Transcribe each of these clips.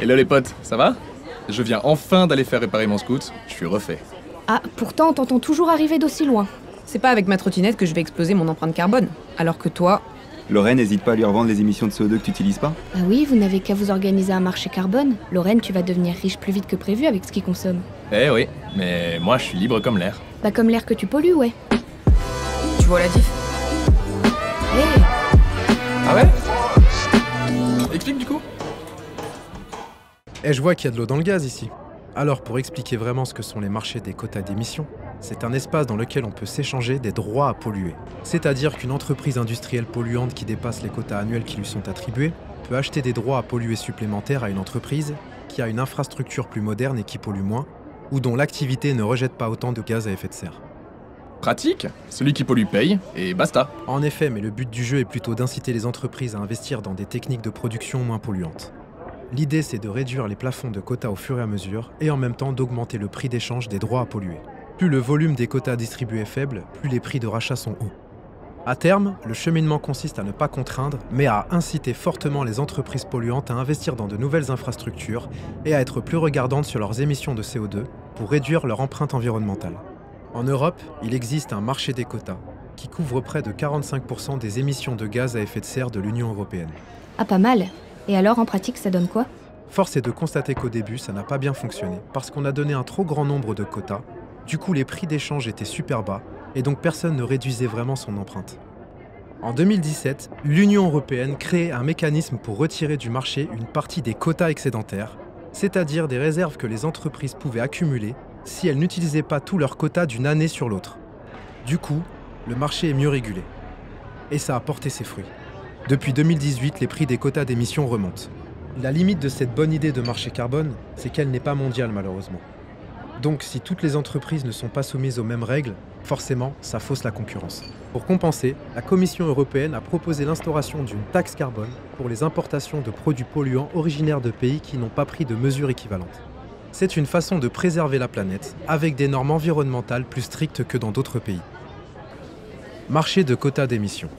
Hello les potes, ça va? Je viens enfin d'aller faire réparer mon scoot, je suis refait. Ah, pourtant on t'entend toujours arriver d'aussi loin. C'est pas avec ma trottinette que je vais exploser mon empreinte carbone. Alors que toi... Lorraine, n'hésite pas à lui revendre les émissions de CO2 que tu n'utilises pas. Ah oui, vous n'avez qu'à vous organiser un marché carbone. Lorraine, tu vas devenir riche plus vite que prévu avec ce qu'il consomme. Eh oui, mais moi je suis libre comme l'air. Bah comme l'air que tu pollues, ouais. Tu vois la diff? Hé, Ah ouais? Explique du coup. Et je vois qu'il y a de l'eau dans le gaz ici. Alors pour expliquer vraiment ce que sont les marchés des quotas d'émissions, c'est un espace dans lequel on peut s'échanger des droits à polluer. C'est-à-dire qu'une entreprise industrielle polluante qui dépasse les quotas annuels qui lui sont attribués peut acheter des droits à polluer supplémentaires à une entreprise qui a une infrastructure plus moderne et qui pollue moins, ou dont l'activité ne rejette pas autant de gaz à effet de serre. Pratique, celui qui pollue paye, et basta. En effet, mais le but du jeu est plutôt d'inciter les entreprises à investir dans des techniques de production moins polluantes. L'idée, c'est de réduire les plafonds de quotas au fur et à mesure et en même temps d'augmenter le prix d'échange des droits à polluer. Plus le volume des quotas distribués est faible, plus les prix de rachat sont hauts. À terme, le cheminement consiste à ne pas contraindre, mais à inciter fortement les entreprises polluantes à investir dans de nouvelles infrastructures et à être plus regardantes sur leurs émissions de CO2 pour réduire leur empreinte environnementale. En Europe, il existe un marché des quotas qui couvre près de 45% des émissions de gaz à effet de serre de l'Union européenne. ah pas mal. Et alors en pratique ça donne quoi? Force est de constater qu'au début, ça n'a pas bien fonctionné, parce qu'on a donné un trop grand nombre de quotas, du coup les prix d'échange étaient super bas, et donc personne ne réduisait vraiment son empreinte. En 2017, l'Union européenne crée un mécanisme pour retirer du marché une partie des quotas excédentaires, c'est-à-dire des réserves que les entreprises pouvaient accumuler si elles n'utilisaient pas tous leurs quotas d'une année sur l'autre. Du coup, le marché est mieux régulé. Et ça a porté ses fruits. Depuis 2018, les prix des quotas d'émissions remontent. La limite de cette bonne idée de marché carbone, c'est qu'elle n'est pas mondiale malheureusement. Donc si toutes les entreprises ne sont pas soumises aux mêmes règles, forcément, ça fausse la concurrence. Pour compenser, la Commission européenne a proposé l'instauration d'une taxe carbone pour les importations de produits polluants originaires de pays qui n'ont pas pris de mesures équivalentes. C'est une façon de préserver la planète, avec des normes environnementales plus strictes que dans d'autres pays. Marché de quotas d'émissions.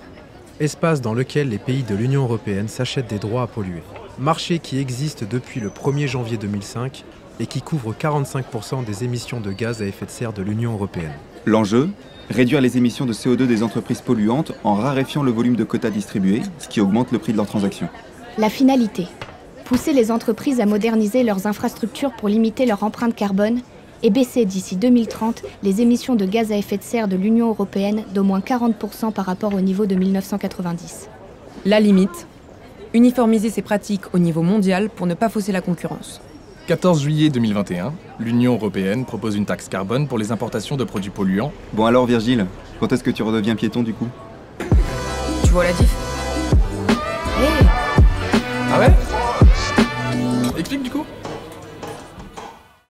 Espace dans lequel les pays de l'Union européenne s'achètent des droits à polluer. Marché qui existe depuis le 1er janvier 2005 et qui couvre 45% des émissions de gaz à effet de serre de l'Union européenne. L'enjeu, réduire les émissions de CO2 des entreprises polluantes en raréfiant le volume de quotas distribués, ce qui augmente le prix de leurs transactions. La finalité, pousser les entreprises à moderniser leurs infrastructures pour limiter leur empreinte carbone et baisser d'ici 2030 les émissions de gaz à effet de serre de l'Union européenne d'au moins 40% par rapport au niveau de 1990. La limite, uniformiser ces pratiques au niveau mondial pour ne pas fausser la concurrence. 14 juillet 2021, l'Union européenne propose une taxe carbone pour les importations de produits polluants. Bon alors Virgile, quand est-ce que tu redeviens piéton du coup? Tu vois la diff? Hé,